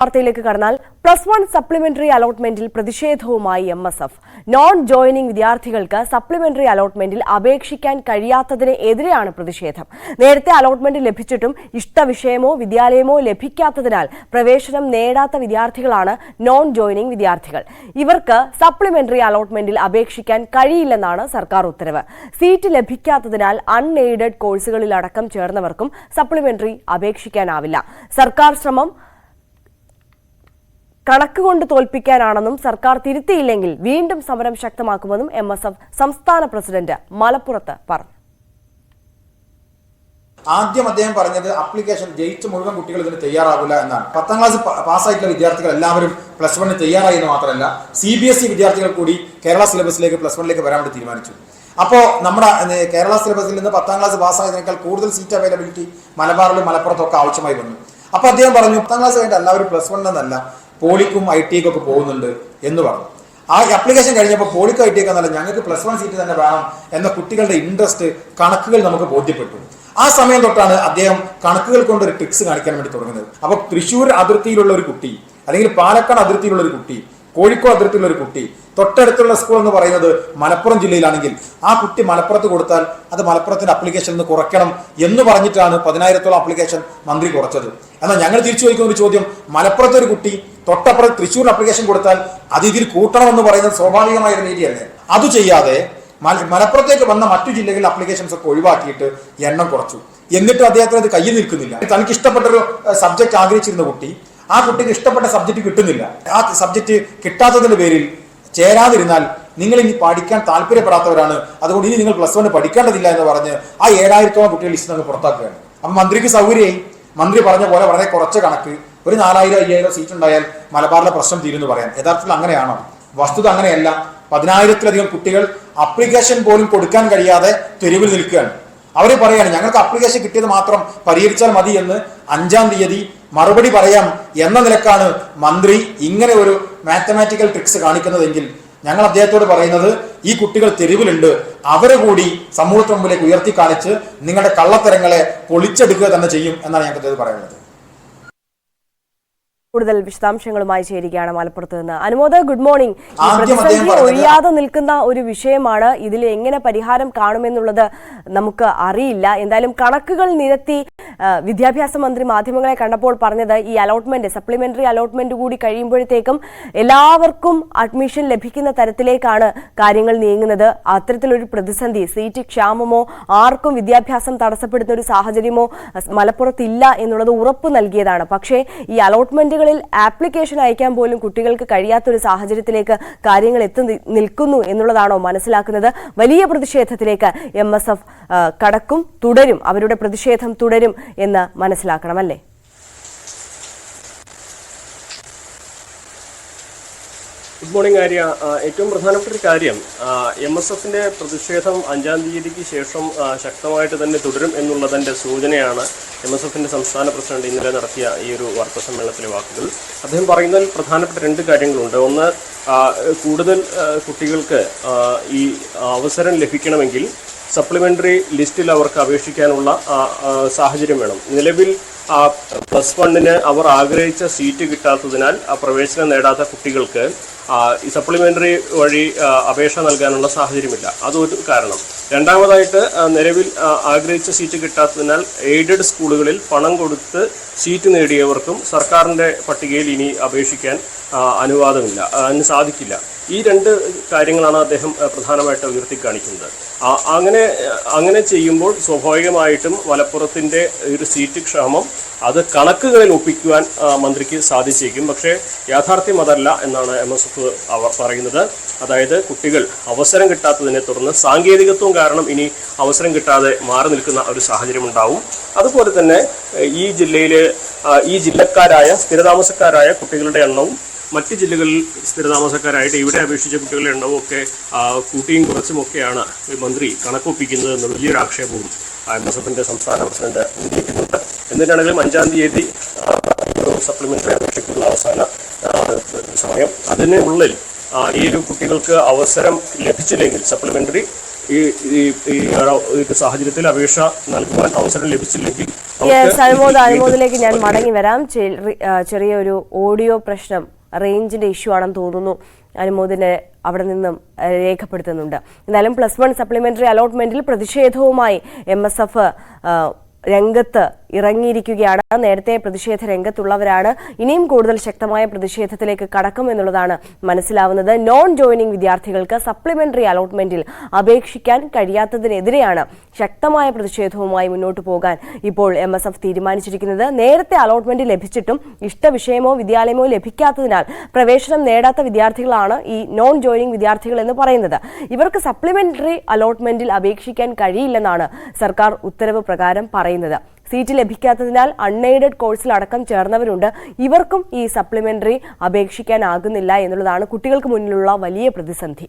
വാർത്തയിലേക്ക് കടന്നാൽ +1 സപ്ലിമെന്ററി അലോട്ട്മെന്റിൽ പ്രതിഷേധവുമായി MSF. നോൺ ജോയിനിംഗ് വിദ്യാർത്ഥികൾക്ക് സപ്ലിമെന്ററി അലോട്ട്മെന്റിൽ അപേക്ഷിക്കാൻ കഴിയാത്തതിന് എതിരെയാണ് പ്രതിഷേധം. നേരത്തെ അലോട്ട്മെന്റ് ലഭിച്ചിട്ടും ഇഷ്ടവിഷയമോ വിദ്യാലയമോ ലഭിക്കാത്തതിനാൽ പ്രവേശനം നേടാത്ത വിദ്യാർത്ഥികളാണ് നോൺ ജോയിനിംഗ് വിദ്യാർത്ഥികൾ. ഇവർക്ക് സപ്ലിമെന്ററി അലോട്ട്മെന്റിൽ അപേക്ഷിക്കാൻ കഴിയില്ലെന്നാണ് സർക്കാർ ഉത്തരവ്. സീറ്റ് ലഭിക്കാത്തതിനാൽ അൺഎയ്ഡഡ് കോഴ്സുകളിലടക്കം ചേർന്നവർക്കും സപ്ലിമെന്ററി അപേക്ഷിക്കാനാവില്ല. സർക്കാർ ശ്രമം കണക്കുകൊണ്ട് തോൽപ്പിക്കാനാണെന്നും സർക്കാർ തിരുത്തിയില്ലെങ്കിൽ വീണ്ടും സമരം ശക്തമാക്കുമെന്നും MSF സംസ്ഥാന പ്രസിഡന്റ് മലപ്പുറത്ത് പറഞ്ഞു. ആദ്യം അദ്ദേഹം പറഞ്ഞത് അപ്ലിക്കേഷൻ ജയിച്ച മുഴുവൻ കുട്ടികൾ ഇതിന് തയ്യാറാകില്ല എന്നാണ്. 10ാം ക്ലാസ് പാസ്സായിട്ടുള്ള വിദ്യാർത്ഥികൾ എല്ലാവരും +1 തയ്യാറായി എന്ന് മാത്രമല്ല CBSE വിദ്യാർത്ഥികൾ കൂടി കേരള സിലബസിലേക്ക് +1 വരാൻ വേണ്ടി തീരുമാനിച്ചു. അപ്പോൾ നമ്മുടെ കേരള സിലബസിൽ നിന്ന് 10ാം ക്ലാസ് പാസ്സായതിനേക്കാൾ കൂടുതൽ സീറ്റ് അവൈലബിലിറ്റി മലബാറിലും മലപ്പുറത്തും ഒക്കെ ആവശ്യമായി വന്നു. അപ്പോൾ അദ്ദേഹം പറഞ്ഞു 10ാം ക്ലാസ് കഴിഞ്ഞ എല്ലാവരും +1 എന്നല്ല പോളിക്കും ITക്കും ഒക്കെ പോകുന്നുണ്ട് എന്ന് പറഞ്ഞു. ആ അപ്ലിക്കേഷൻ കഴിഞ്ഞപ്പോൾ പോളിക്കും ITക്കും എന്നല്ല ഞങ്ങൾക്ക് +1 സീറ്റ് തന്നെ വേണം എന്ന കുട്ടികളുടെ ഇൻട്രസ്റ്റ് കണക്കുകൾ നമുക്ക് ബോധ്യപ്പെട്ടു. ആ സമയം തൊട്ടാണ് അദ്ദേഹം കണക്കുകൾ കൊണ്ട് ഒരു ട്രിക്സ് കാണിക്കാൻ വേണ്ടി തുടങ്ങുന്നത്. അപ്പോൾ തൃശ്ശൂർ അതിർത്തിയിലുള്ള ഒരു കുട്ടി, അല്ലെങ്കിൽ പാലക്കാട് അതിർത്തിയിലുള്ള ഒരു കുട്ടി, കോഴിക്കോട് അതിർത്തിയിലുള്ള ഒരു കുട്ടി, തൊട്ടടുത്തുള്ള സ്കൂൾ എന്ന് പറയുന്നത് മലപ്പുറം ജില്ലയിലാണെങ്കിൽ ആ കുട്ടി മലപ്പുറത്ത് കൊടുത്താൽ അത് മലപ്പുറത്തിന്റെ അപ്ലിക്കേഷൻ നിന്ന് കുറയ്ക്കണം എന്ന് പറഞ്ഞിട്ടാണ് 10,000-ഓളം അപ്ലിക്കേഷൻ മന്ത്രി കുറച്ചത്. എന്നാൽ ഞങ്ങൾ തിരിച്ചു ചോദിക്കുന്ന ഒരു ചോദ്യം, മലപ്പുറത്തെ ഒരു കുട്ടി തൊട്ടപ്പുറത്ത് തൃശ്ശൂരിന് അപ്ലിക്കേഷൻ കൊടുത്താൽ അത് ഇതിൽ കൂട്ടണമെന്ന് പറയുന്നത് സ്വാഭാവികമായ ഒരു രീതിയല്ലേ? അത് ചെയ്യാതെ മലപ്പുറത്തേക്ക് വന്ന മറ്റു ജില്ലകളിൽ അപ്ലിക്കേഷൻസ് ഒക്കെ ഒഴിവാക്കിയിട്ട് എണ്ണം കുറച്ചു. എന്നിട്ടും അദ്ദേഹത്തിന് അത് കയ്യിൽ നിൽക്കുന്നില്ല. തനിക്ക് ഇഷ്ടപ്പെട്ടൊരു സബ്ജക്ട് ആഗ്രഹിച്ചിരുന്ന കുട്ടി, ആ കുട്ടിക്ക് ഇഷ്ടപ്പെട്ട സബ്ജക്ട് കിട്ടുന്നില്ല. ആ സബ്ജക്ട് കിട്ടാത്തതിന്റെ പേരിൽ ചേരാതിരുന്നാൽ നിങ്ങൾ ഇനി പഠിക്കാൻ താല്പര്യപ്പെടാത്തവരാണ്, അതുകൊണ്ട് ഇനി നിങ്ങൾ +1 പഠിക്കേണ്ടതില്ല എന്ന് പറഞ്ഞ് ആ 7,000-ഓളം കുട്ടികൾ ലിസ്റ്റ് അങ്ങ് പുറത്താക്കുകയാണ്. അപ്പം മന്ത്രിക്ക് സൗകര്യമായി. മന്ത്രി പറഞ്ഞ പോലെ വളരെ കുറച്ച് കണക്ക്, ഒരു 4,000-5,000 സീറ്റ് ഉണ്ടായാൽ മലബാറിലെ പ്രശ്നം തീരുമെന്ന് പറയാം. യഥാർത്ഥത്തിൽ അങ്ങനെയാണോ? വസ്തുത അങ്ങനെയല്ല. 10,000-ത്തിലധികം കുട്ടികൾ അപ്ലിക്കേഷൻ പോലും കൊടുക്കാൻ കഴിയാതെ തെരുവിൽ നിൽക്കുകയാണ്. അവർ പറയാണ് ഞങ്ങൾക്ക് അപ്ലിക്കേഷൻ കിട്ടിയത് മാത്രം പരിഹരിച്ചാൽ മതി എന്ന് 5-ാം തീയതി മറുപടി പറയാം എന്ന നിലക്കാണ് മന്ത്രി ഇങ്ങനെ ഒരു മാത്തമാറ്റിക്കൽ ട്രിക്സ് കാണിക്കുന്നതെങ്കിൽ ഞങ്ങൾ അദ്ദേഹത്തോട് പറയുന്നത് ഈ കുട്ടികൾ തെരുവിലുണ്ട്, അവരെ കൂടി സമൂഹത്തിന് മുമ്പിലേക്ക് ഉയർത്തി കാണിച്ച് നിങ്ങളുടെ കള്ളത്തരങ്ങളെ പൊളിച്ചെടുക്കുക തന്നെ ചെയ്യും എന്നാണ് ഞങ്ങൾക്ക് പറയുന്നത്. കൂടുതൽ വിശദാംശങ്ങളുമായി ചേരുകയാണ് മലപ്പുറത്ത് നിന്ന് അനുമോദ്. Good morning. പ്രതിസന്ധി ഒഴിയാതെ നിൽക്കുന്ന ഒരു വിഷയമാണ്. ഇതിൽ എങ്ങനെ പരിഹാരം കാണുമെന്നുള്ളത് നമുക്ക് അറിയില്ല. എന്തായാലും കണക്കുകൾ നിരത്തി വിദ്യാഭ്യാസ മന്ത്രി മാധ്യമങ്ങളെ കണ്ടപ്പോൾ പറഞ്ഞത് ഈ അലോട്ട്മെന്റ്, സപ്ലിമെന്ററി അലോട്ട്മെന്റ് കൂടി കഴിയുമ്പോഴത്തേക്കും എല്ലാവർക്കും അഡ്മിഷൻ ലഭിക്കുന്ന തരത്തിലേക്കാണ് കാര്യങ്ങൾ നീങ്ങുന്നത്. അത്തരത്തിലൊരു പ്രതിസന്ധി, സീറ്റ് ക്ഷാമമോ ആർക്കും വിദ്യാഭ്യാസം തടസ്സപ്പെടുന്ന ഒരു സാഹചര്യമോ മലപ്പുറത്തില്ല എന്നുള്ളത് ഉറപ്പ് നൽകിയതാണ്. പക്ഷേ ഈ അലോട്ട്മെന്റ് ആപ്ലിക്കേഷൻ അയക്കാൻ പോലും കുട്ടികൾക്ക് കഴിയാത്തൊരു സാഹചര്യത്തിലേക്ക് കാര്യങ്ങൾ എത്തി നിൽക്കുന്നു എന്നുള്ളതാണോ മനസ്സിലാക്കുന്നത്? വലിയ പ്രതിഷേധത്തിലേക്ക് MSF തുടരും, അവരുടെ പ്രതിഷേധം തുടരും എന്ന് മനസ്സിലാക്കണമല്ലേ? Good morning Arya. ഏറ്റവും പ്രധാനപ്പെട്ട ഒരു കാര്യം, MSFന്റെ പ്രതിഷേധം 5-ാം തീയതിക്ക് ശേഷം ശക്തമായിട്ട് തന്നെ തുടരും എന്നുള്ളതിൻ്റെ സൂചനയാണ് MSFന്റെ സംസ്ഥാന പ്രസിഡന്റ് ഇന്നലെ നടത്തിയ ഈ ഒരു വാർത്താ സമ്മേളനത്തിലെ വാക്കുകൾ. അദ്ദേഹം പറയുന്നതിൽ പ്രധാനപ്പെട്ട 2 കാര്യങ്ങളുണ്ട്. ഒന്ന്, കൂടുതൽ കുട്ടികൾക്ക് ഈ അവസരം ലഭിക്കണമെങ്കിൽ സപ്ലിമെൻ്ററി ലിസ്റ്റിൽ അവർക്ക് അപേക്ഷിക്കാനുള്ള സാഹചര്യം വേണം. നിലവിൽ +1 അവർ ആഗ്രഹിച്ച സീറ്റ് കിട്ടാത്തതിനാൽ പ്രവേശനം നേടാത്ത കുട്ടികൾക്ക് ഈ സപ്ലിമെൻ്ററി വഴി അപേക്ഷ നൽകാനുള്ള സാഹചര്യമില്ല. അതൊരു കാരണം. രണ്ടാമതായിട്ട്, നിലവിൽ ആഗ്രഹിച്ച സീറ്റ് കിട്ടാത്തതിനാൽ എയ്ഡഡ് സ്കൂളുകളിൽ പണം കൊടുത്ത് സീറ്റ് നേടിയവർക്കും സർക്കാരിൻ്റെ പട്ടികയിൽ ഇനി അപേക്ഷിക്കാൻ അനുവാദമില്ല, അതിന് സാധിക്കില്ല. ഈ 2 കാര്യങ്ങളാണ് അദ്ദേഹം പ്രധാനമായിട്ട് ഉയർത്തിക്കാണിക്കുന്നത്. അങ്ങനെ ചെയ്യുമ്പോൾ സ്വാഭാവികമായിട്ടും മലപ്പുറത്തിൻ്റെ ഒരു സീറ്റ് ക്ഷാമം അത് കണക്കുകളിൽ ഒപ്പിക്കുവാൻ മന്ത്രിക്ക് സാധിച്ചേക്കും. പക്ഷേ യാഥാർത്ഥ്യം അതല്ല എന്നാണ് MSF പറയുന്നത്. അതായത് കുട്ടികൾ അവസരം കിട്ടാത്തതിനെ തുടർന്ന് സാങ്കേതികത്വം കാരണം ഇനി അവസരം കിട്ടാതെ മാറി നിൽക്കുന്ന ഒരു സാഹചര്യം ഉണ്ടാവും. അതുപോലെ തന്നെ ഈ ജില്ലക്കാരായ സ്ഥിരതാമസക്കാരായ കുട്ടികളുടെ എണ്ണവും മറ്റ് ജില്ലകളിൽ സ്ഥിരതാമസക്കാരായിട്ട് ഇവിടെ അപേക്ഷിച്ച കുട്ടികളുടെ എണ്ണവും ഒക്കെ കൂട്ടിയും കുറച്ചുമൊക്കെയാണ് മന്ത്രി കണക്കൊപ്പിക്കുന്നത് എന്ന വലിയൊരു ആക്ഷേപവും MSFന്റെ സംസ്ഥാന പ്രസിഡന്റ് ഉന്നയിക്കുന്നുണ്ട്. എന്നിട്ടാണെങ്കിലും 5-ാം തീയതി സപ്ലിമെന്ററി അപേക്ഷയ്ക്കുള്ള അവസാന സമയം, അതിനുള്ളിൽ ഈ ഒരു കുട്ടികൾക്ക് അവസരം ലഭിച്ചില്ലെങ്കിൽ, സപ്ലിമെന്ററി ഈ സാഹചര്യത്തിൽ അപേക്ഷ നൽകുവാൻ അവസരം ലഭിച്ചില്ലെങ്കിൽ അനുമോദിലേക്ക് ഞാൻ മടങ്ങി വരാം. ചെറിയൊരു ഓഡിയോ പ്രശ്നം, റേഞ്ചിന്റെ ഇഷ്യൂ ആണെന്ന് തോന്നുന്നു, അനുമോദിനെ അവിടെ നിന്നും രേഖപ്പെടുത്തുന്നുണ്ട്. എന്നാലും +1 സപ്ലിമെന്ററി അലോട്ട്മെന്റിൽ പ്രതിഷേധവുമായി MSF രംഗത്ത് ഇറങ്ങിയിരിക്കുകയാണ്. നേരത്തെ പ്രതിഷേധ രംഗത്തുള്ളവരാണ്. ഇനിയും കൂടുതൽ ശക്തമായ പ്രതിഷേധത്തിലേക്ക് കടക്കുമെന്നുള്ളതാണ് മനസ്സിലാവുന്നത്. നോൺ ജോയിനിങ് വിദ്യാർത്ഥികൾക്ക് സപ്ലിമെന്ററി അലോട്ട്മെന്റിൽ അപേക്ഷിക്കാൻ കഴിയാത്തതിനെതിരെയാണ് ശക്തമായ പ്രതിഷേധവുമായി മുന്നോട്ട് പോകാൻ ഇപ്പോൾ MSF തീരുമാനിച്ചിരിക്കുന്നത്. നേരത്തെ അലോട്ട്മെന്റ് ലഭിച്ചിട്ടും ഇഷ്ടവിഷയമോ വിദ്യാലയമോ ലഭിക്കാത്തതിനാൽ പ്രവേശനം നേടാത്ത വിദ്യാർത്ഥികളാണ് ഈ നോൺ ജോയിനിങ് വിദ്യാർത്ഥികൾ എന്ന് പറയുന്നത്. ഇവർക്ക് സപ്ലിമെന്ററി അലോട്ട്മെന്റിൽ അപേക്ഷിക്കാൻ കഴിയില്ലെന്നാണ് സർക്കാർ ഉത്തരവ് പ്രകാരം പറയുന്നത്. സീറ്റ് ലഭിക്കാത്തതിനാൽ അൺഎയ്ഡഡ് കോഴ്സിൽ അടക്കം ചേർന്നവരുണ്ട്. ഇവർക്കും ഈ സപ്ലിമെന്ററി അപേക്ഷിക്കാനാകുന്നില്ല എന്നുള്ളതാണ് കുട്ടികൾക്ക് മുന്നിലുള്ള വലിയ പ്രതിസന്ധി.